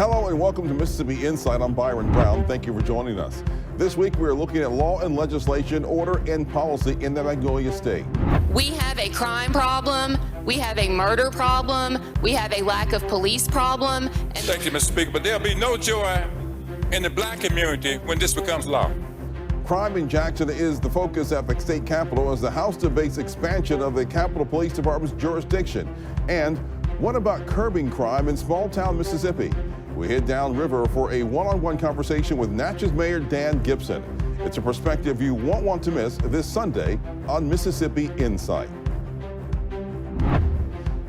Hello and welcome to Mississippi Insight. I'm Byron Brown. Thank you for joining us. This week we are looking at law and legislation, order and policy in the Magnolia State. We have a crime problem, we have a murder problem, we have a lack of police problem. Thank you, Mr. Speaker, but there'll be no joy in the black community when this becomes law. Crime in Jackson is the focus at the state capitol as the House debates expansion of the Capitol Police Department's jurisdiction. And what about curbing crime in small-town Mississippi? We head downriver for a one-on-one conversation with Natchez Mayor Dan Gibson. It's a perspective you won't want to miss this Sunday on Mississippi Insight.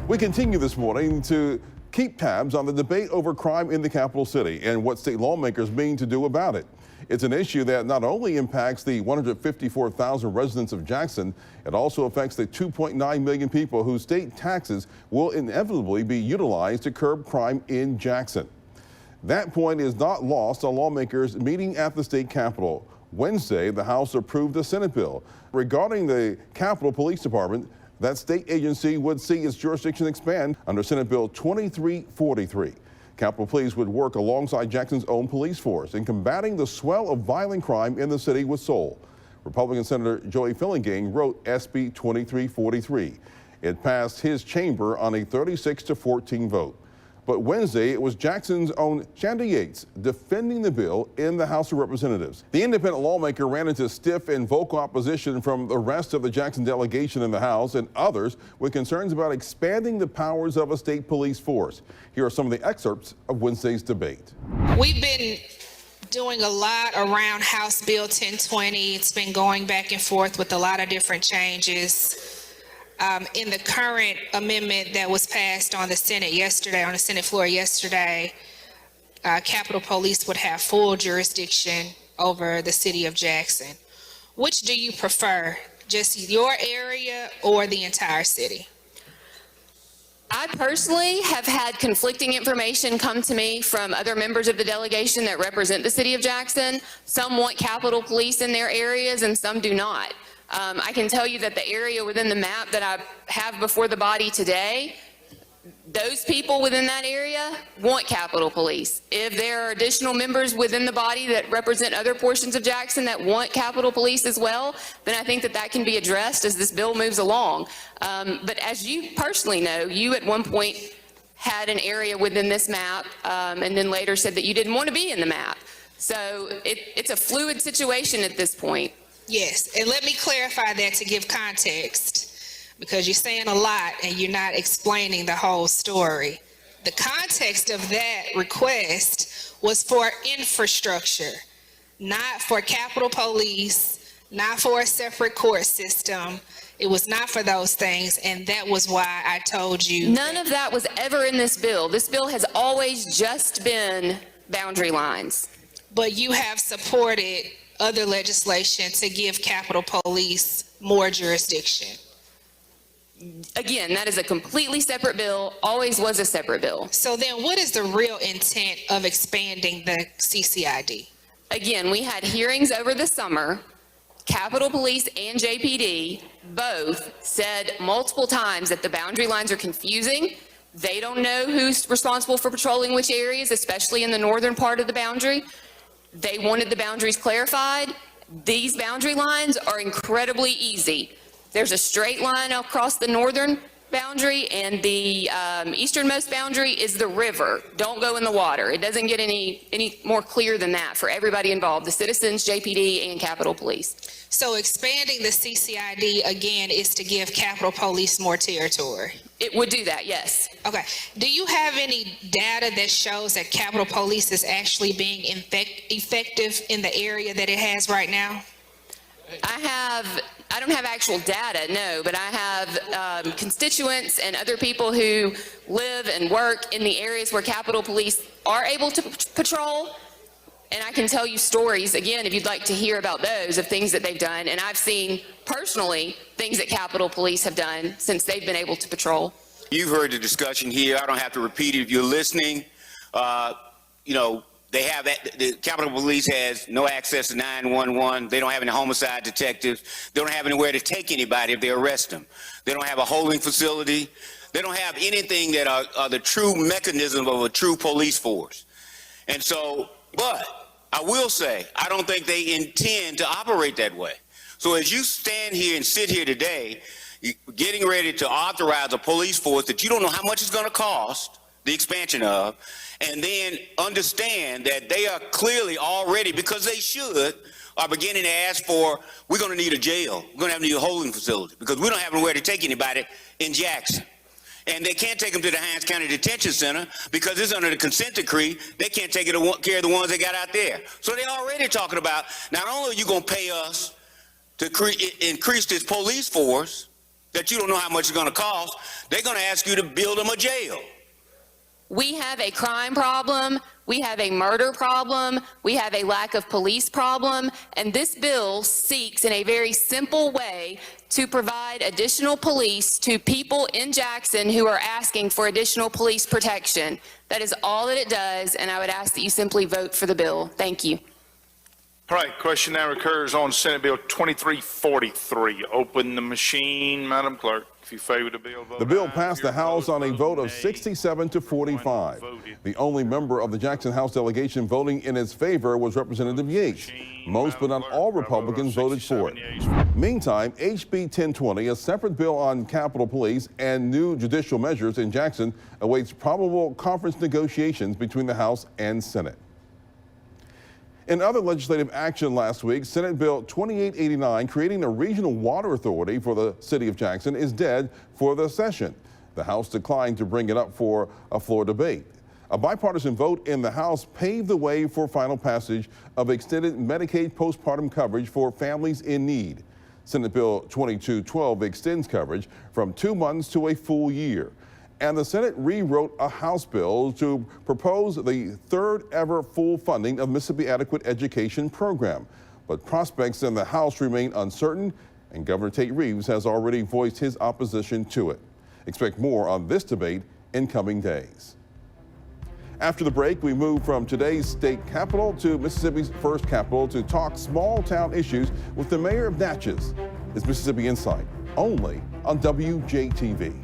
We continue this morning to keep tabs on the debate over crime in the capital city and what state lawmakers mean to do about it. It's an issue that not only impacts the 154,000 residents of Jackson, it also affects the 2.9 million people whose state taxes will inevitably be utilized to curb crime in Jackson. That point is not lost on lawmakers meeting at the state capitol. Wednesday, the House approved a Senate bill regarding the Capitol Police Department. That state agency would see its jurisdiction expand under Senate Bill 2343. Capitol Police would work alongside Jackson's own police force in combating the swell of violent crime in the city with soul. Republican Senator Joey Fillingang wrote SB 2343. It passed his chamber on a 36-14 vote. But Wednesday, it was Jackson's own Shanda Yates defending the bill in the House of Representatives. The independent lawmaker ran into stiff and vocal opposition from the rest of the Jackson delegation in the House and others with concerns about expanding the powers of a state police force. Here are some of the excerpts of Wednesday's debate. We've been doing a lot around House Bill 1020. It's been going back and forth with a lot of different changes. In the current amendment that was passed on the Senate yesterday, on the Senate floor yesterday, Capitol Police would have full jurisdiction over the city of Jackson. Which do you prefer, just your area or the entire city? I personally have had conflicting information come to me from other members of the delegation that represent the city of Jackson. Some want Capitol Police in their areas and some do not. I can tell you that the area within the map that I have before the body today, those people within that area want Capitol Police. If there are additional members within the body that represent other portions of Jackson that want Capitol Police as well, then I think that that can be addressed as this bill moves along. But as you personally know, you at one point had an area within this map and then later said that you didn't want to be in the map. So it's a fluid situation at this point. Yes, and let me clarify that to give context, because you're saying a lot and you're not explaining the whole story. The context of that request was for infrastructure, not for Capitol Police, not for a separate court system. It was not for those things, and that was why I told you. None of that was ever in this bill. This bill has always just been boundary lines. But you have supported other legislation to give Capitol Police more jurisdiction. Again, that is a completely separate bill, always was a separate bill. So then what is the real intent of expanding the CCID? Again, we had hearings over the summer. Capitol Police and JPD both said multiple times that the boundary lines are confusing. They don't know who's responsible for patrolling which areas, especially in the northern part of the boundary. They wanted the boundaries clarified. These boundary lines are incredibly easy. There's a straight line across the northern boundary, and the easternmost boundary is the river. Don't go in the water. It doesn't get any more clear than that for everybody involved, the citizens, JPD, and Capitol Police. So expanding the CCID, again, is to give Capitol Police more territory? It would do that, yes. Okay. Do you have any data that shows that Capitol Police is actually being effective in the area that it has right now? I don't have actual data, no, but I have constituents and other people who live and work in the areas where Capitol Police are able to patrol. And I can tell you stories, again, if you'd like to hear about those, of things that they've done. And I've seen personally things that Capitol Police have done since they've been able to patrol. You've heard the discussion here. I don't have to repeat it if you're listening. You know, they have that, the Capitol Police has no access to 911. They don't have any homicide detectives. They don't have anywhere to take anybody if they arrest them. They don't have a holding facility. They don't have anything that are the true mechanism of a true police force. And so, but I will say, I don't think they intend to operate that way. So as you stand here and sit here today, getting ready to authorize a police force that you don't know how much it's going to cost, the expansion of, and then understand that they are clearly already, because they should, are beginning to ask for, we're going to need a jail. We're going to need a holding facility because we don't have nowhere to take anybody in Jackson. And they can't take them to the Hines County Detention Center because it's under the consent decree. They can't take care of the ones they got out there. So they're already talking about, not only are you going to pay us to increase this police force that you don't know how much it's going to cost, they're going to ask you to build them a jail. We have a crime problem, we have a murder problem, we have a lack of police problem, and this bill seeks in a very simple way to provide additional police to people in Jackson who are asking for additional police protection. That is all that it does, and I would ask that you simply vote for the bill. Thank you. All right, question now recurs on Senate Bill 2343. Open the machine, Madam Clerk. If you favor the bill, vote The bill aye. passed If you're the House on a opposed, vote of nay. 67 to 45. Voted. The only member of the Jackson House delegation voting in its favor was Representative Yates. Most but not all Republicans voted for it. Meantime, HB 1020, a separate bill on Capitol Police and new judicial measures in Jackson, awaits probable conference negotiations between the House and Senate. In other legislative action last week, Senate Bill 2889, creating a regional water authority for the city of Jackson, is dead for the session. The House declined to bring it up for a floor debate. A bipartisan vote in the House paved the way for final passage of extended Medicaid postpartum coverage for families in need. Senate Bill 2212 extends coverage from 2 months to a full year. And the Senate rewrote a House bill to propose the third ever full funding of Mississippi Adequate Education Program. But prospects in the House remain uncertain, and Governor Tate Reeves has already voiced his opposition to it. Expect more on this debate in coming days. After the break, we move from today's state capital to Mississippi's first capital to talk small town issues with the mayor of Natchez. It's Mississippi Insight, only on WJTV.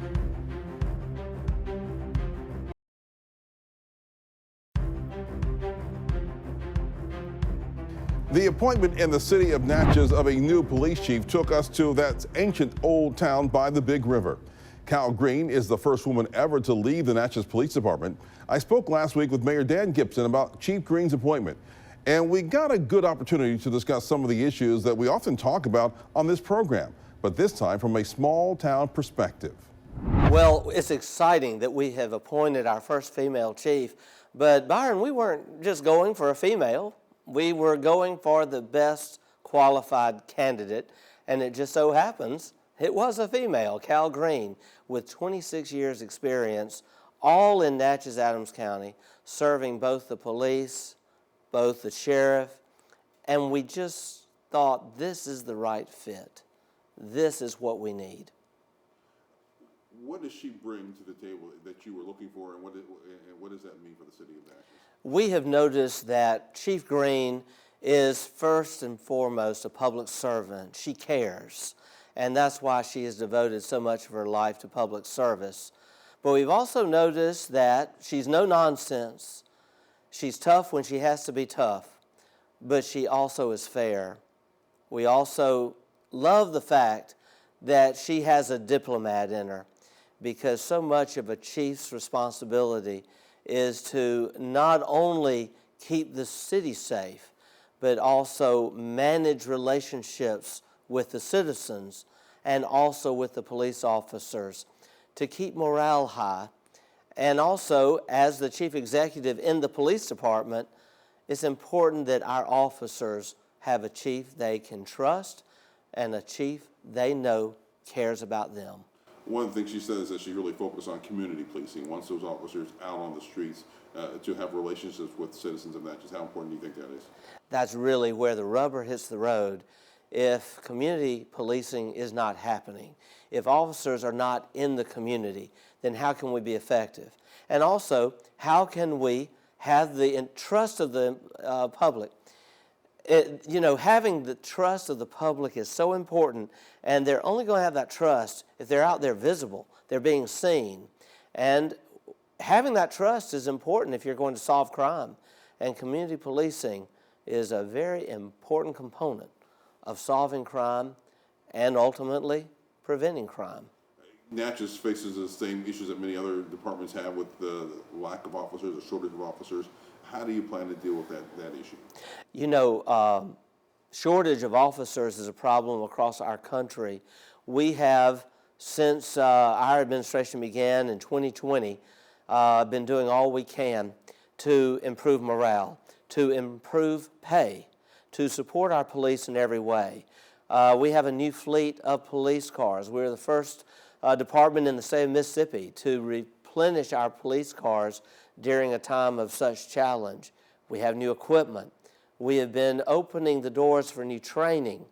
The appointment in the city of Natchez of a new police chief took us to that ancient old town by the Big River. Cal Green is the first woman ever to leave the Natchez Police Department. I spoke last week with Mayor Dan Gibson about Chief Green's appointment, and we got a good opportunity to discuss some of the issues that we often talk about on this program, but this time from a small town perspective. Well, it's exciting that we have appointed our first female chief, but Byron, we weren't just going for a female. We were going for the best qualified candidate, and it just so happens it was a female, Cal Green, with 26 years experience, all in Natchez Adams County, serving both the police, both the sheriff, and we just thought this is the right fit. This is what we need. What does she bring to the table that you were looking for, and what does that mean for the city of Natchez? We have noticed that Chief Green is first and foremost a public servant. She cares, and that's why she has devoted so much of her life to public service. But we've also noticed that she's no nonsense. She's tough when she has to be tough, but she also is fair. We also love the fact that she has a diplomat in her, because so much of a chief's responsibility is to not only keep the city safe, but also manage relationships with the citizens and also with the police officers to keep morale high. And also, as the chief executive in the police department, it's important that our officers have a chief they can trust and a chief they know cares about them. One of the things she says is that she really focused on community policing, once those officers out on the streets to have relationships with citizens of Natchez. How important do you think that is? That's really where the rubber hits the road. If community policing is not happening, if officers are not in the community, then how can we be effective? And also, how can we have the trust of the public? Having the trust of the public is so important, and they're only going to have that trust if they're out there visible, they're being seen. And having that trust is important if you're going to solve crime. And community policing is a very important component of solving crime and ultimately preventing crime. Natchez faces the same issues that many other departments have with the lack of officers, the shortage of officers. How do you plan to deal with that issue? You know, shortage of officers is a problem across our country. We have, since our administration began in 2020, been doing all we can to improve morale, to improve pay, to support our police in every way. We have a new fleet of police cars. We're the first department in the state of Mississippi to replenish our police cars during a time of such challenge. We have new equipment. We have been opening the doors for new training.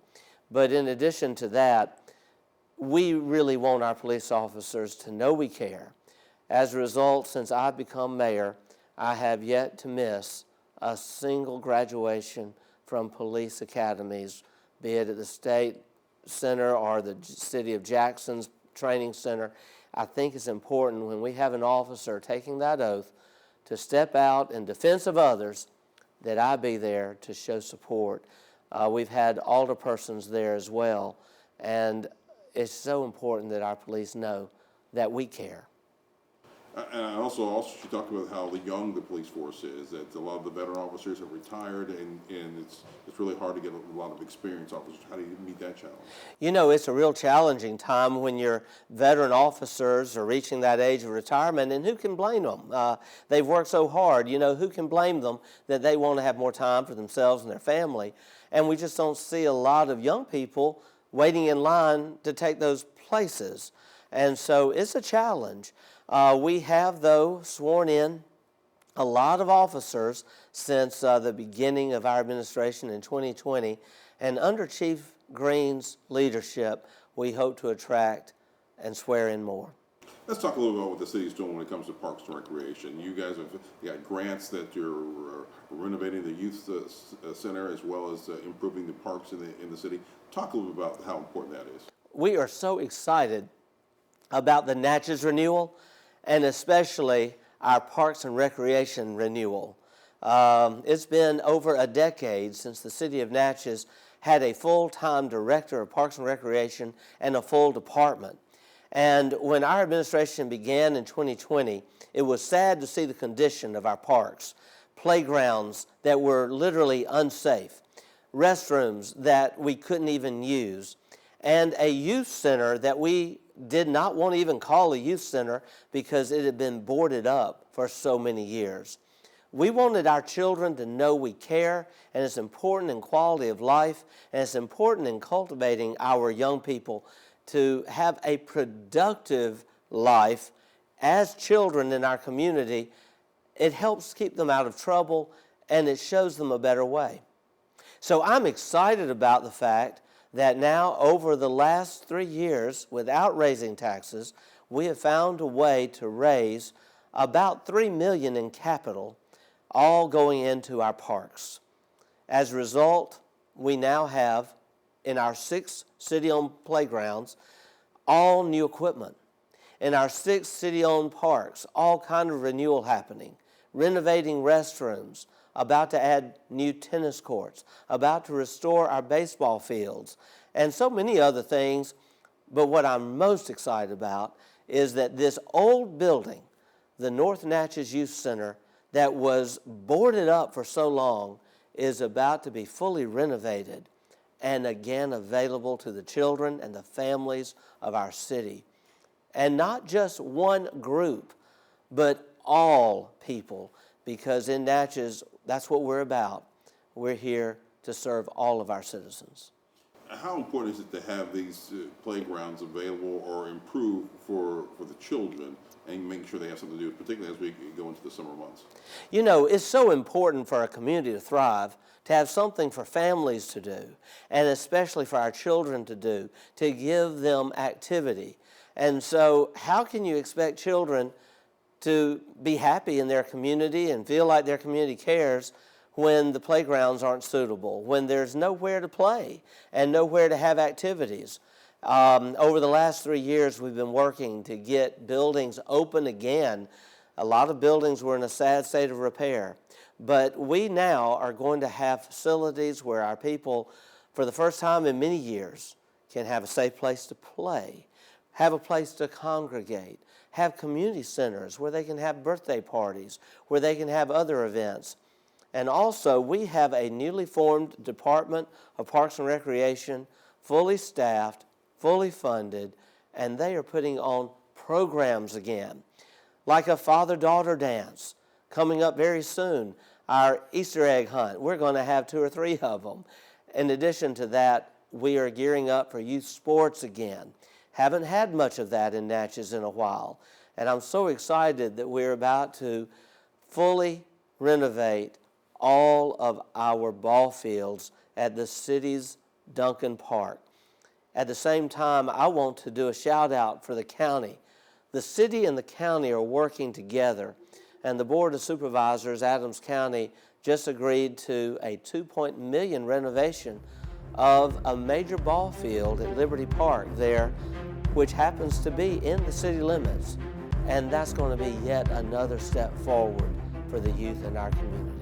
But in addition to that, we really want our police officers to know we care. As a result, since I've become mayor, I have yet to miss a single graduation from police academies, be it at the state center or the city of Jackson's training center. I think it's important when we have an officer taking that oath to step out in defense of others that I be there to show support. We've had alderpersons there as well, and it's so important that our police know that we care. And also she talked about how young the police force is, that a lot of the veteran officers have retired, and it's really hard to get a lot of experienced officers. How do you meet that challenge? You know, it's a real challenging time when your veteran officers are reaching that age of retirement, and who can blame them? They've worked so hard. You know, who can blame them that they want to have more time for themselves and their family? And we just don't see a lot of young people waiting in line to take those places. And so it's a challenge. We have, though, sworn in a lot of officers since the beginning of our administration in 2020, and under Chief Green's leadership, we hope to attract and swear in more. Let's talk a little about what the city's doing when it comes to parks and recreation. You guys have got grants that you're renovating the youth center as well as improving the parks in the city. Talk a little bit about how important that is. We are so excited about the Natchez renewal, and especially our Parks and Recreation renewal. It's been over a decade since the city of Natchez had a full-time director of Parks and Recreation and a full department. And when our administration began in 2020, it was sad to see the condition of our parks, playgrounds that were literally unsafe, restrooms that we couldn't even use, and a youth center that we did not want to even call a youth center because it had been boarded up for so many years. We wanted our children to know we care, and it's important in quality of life, and it's important in cultivating our young people to have a productive life as children in our community. It helps keep them out of trouble, and it shows them a better way. So I'm excited about the fact that now, over the last 3 years, without raising taxes, we have found a way to raise about $3 million in capital, all going into our parks. As a result, we now have, in our 6 city-owned playgrounds, all new equipment. In our 6 city-owned parks, all kind of renewal happening, renovating restrooms, about to add new tennis courts, about to restore our baseball fields, and so many other things. But what I'm most excited about is that this old building, the North Natchez Youth Center, that was boarded up for so long, is about to be fully renovated and again available to the children and the families of our city. And not just one group, but all people, because in Natchez, that's what we're about. We're here to serve all of our citizens. How important is it to have these playgrounds available or improved for the children and make sure they have something to do, particularly as we go into the summer months? You know, it's so important for a community to thrive, to have something for families to do, and especially for our children to do, to give them activity. And so how can you expect children to be happy in their community and feel like their community cares when the playgrounds aren't suitable, when there's nowhere to play and nowhere to have activities? Over the last 3 years, we've been working to get buildings open again A lot of buildings were in a sad state of repair. But we now are going to have facilities where our people, for the first time in many years, can have a safe place to play, have a place to congregate, have community centers where they can have birthday parties, where they can have other events. And also, we have a newly formed Department of Parks and Recreation, fully staffed, fully funded, and they are putting on programs again, like a father-daughter dance coming up very soon, our Easter egg hunt. We're going to have 2 or 3 of them. In addition to that, we are gearing up for youth sports again. Haven't had much of that in Natchez in a while, and I'm so excited that we're about to fully renovate all of our ball fields at the city's Duncan Park. At the same time, I want to do a shout out for the county. The city and the county are working together, and the Board of Supervisors, Adams County, just agreed to a $2 million renovation of a major ball field at Liberty Park there, which happens to be in the city limits. And that's going to be yet another step forward for the youth in our community.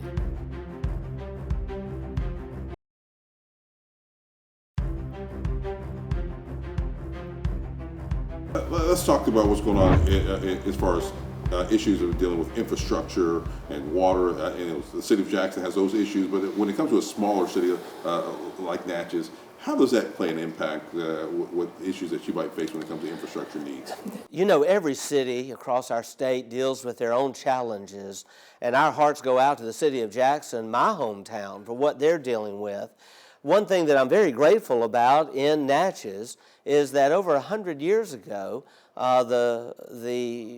Let's talk about what's going on as far as issues of dealing with infrastructure and water. The city of Jackson has those issues, but when it comes to a smaller city like Natchez, how does that play an impact with issues that you might face when it comes to infrastructure needs? You know, every city across our state deals with their own challenges, and our hearts go out to the city of Jackson, my hometown, for what they're dealing with. One thing that I'm very grateful about in Natchez is that over 100 years ago, the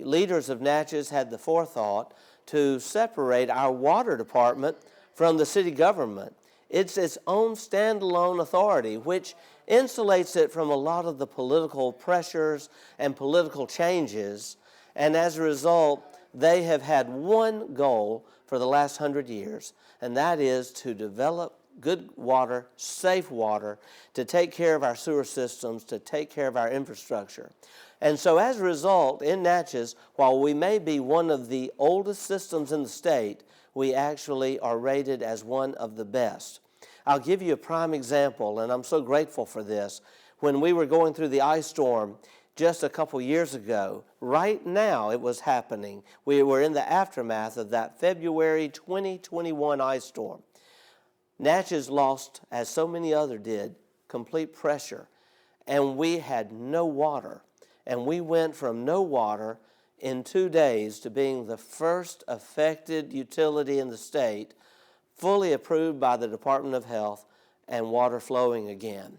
leaders of Natchez had the forethought to separate our water department from the city government. It's its own standalone authority, which insulates it from a lot of the political pressures and political changes. And as a result, they have had one goal for the last 100 years, and that is to develop good water, safe water, to take care of our sewer systems, to take care of our infrastructure. And so as a result, in Natchez, while we may be one of the oldest systems in the state, we actually are rated as one of the best. I'll give you a prime example, and I'm so grateful for this. When we were going through the ice storm just a couple years ago, right now it was happening. We were in the aftermath of that February 2021 ice storm. Natchez lost, as so many others did, complete pressure, and we had no water. And we went from no water in 2 days to being the first affected utility in the state, fully approved by the Department of Health, and water flowing again.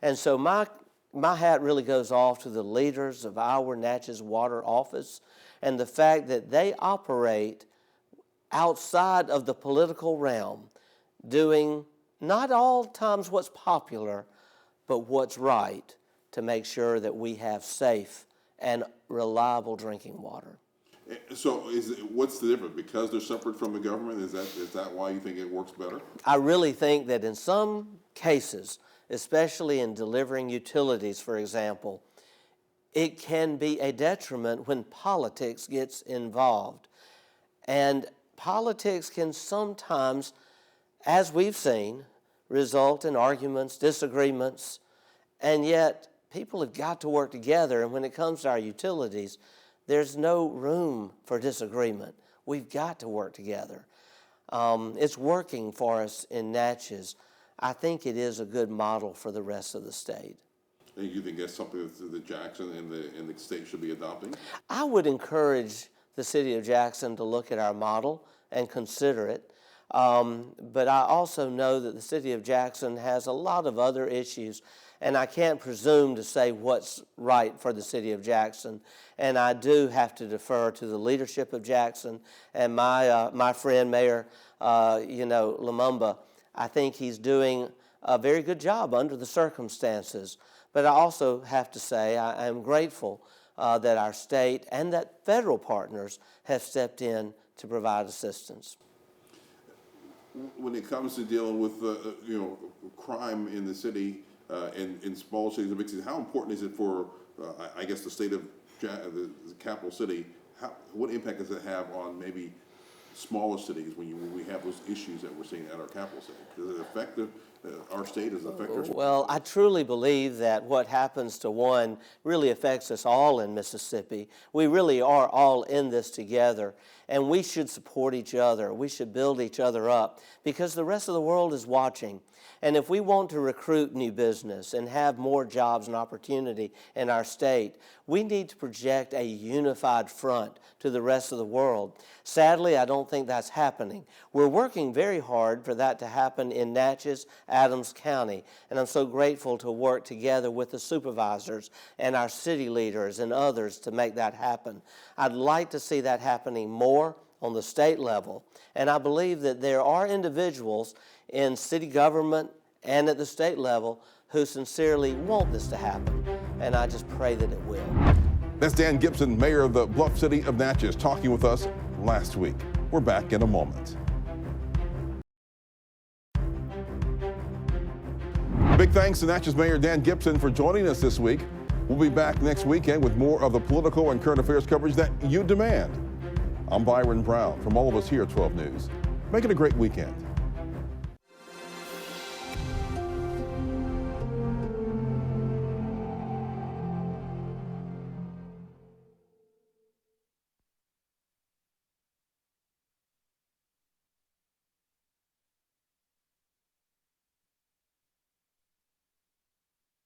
And so my hat really goes off to the leaders of our Natchez Water Office and the fact that they operate outside of the political realm, doing not all times what's popular, but what's right to make sure that we have safe and reliable drinking water. So what's the difference? Because they're separate from the government, is that why you think it works better? I really think that in some cases, especially in delivering utilities, for example, it can be a detriment when politics gets involved. And politics can sometimes, as we've seen, result in arguments, disagreements, and yet people have got to work together. And when it comes to our utilities, there's no room for disagreement. We've got to work together. It's working for us in Natchez. I think it is a good model for the rest of the state. And you think that's something that Jackson and the state should be adopting? I would encourage the city of Jackson to look at our model and consider it. But I also know that the city of Jackson has a lot of other issues, and I can't presume to say what's right for the city of Jackson. And I do have to defer to the leadership of Jackson and my friend Mayor Lumumba. I think he's doing a very good job under the circumstances. But I also have to say I am grateful that our state and that federal partners have stepped in to provide assistance. When it comes to dealing with crime in the city, in small cities and big cities, how important is it for I guess the state of the capital city? what impact does it have on maybe smaller cities when we have those issues that we're seeing at our capital city? Does it affect our state? Does it affect our state? Well, I truly believe that what happens to one really affects us all in Mississippi. We really are all in this together, and we should support each other. We should build each other up because the rest of the world is watching. And if we want to recruit new business and have more jobs and opportunity in our state, we need to project a unified front to the rest of the world. Sadly, I don't think that's happening. We're working very hard for that to happen in Natchez, Adams County, and I'm so grateful to work together with the supervisors and our city leaders and others to make that happen. I'd like to see that happening more on the state level, and I believe that there are individuals in city government and at the state level who sincerely want this to happen, and I just pray that it will. That's Dan Gibson, mayor of the Bluff City of Natchez, talking with us last week. We're back in a moment. Big thanks to Natchez Mayor Dan Gibson for joining us this week. We'll be back next weekend with more of the political and current affairs coverage that you demand. I'm Byron Brown from all of us here at 12 News. Make it a great weekend.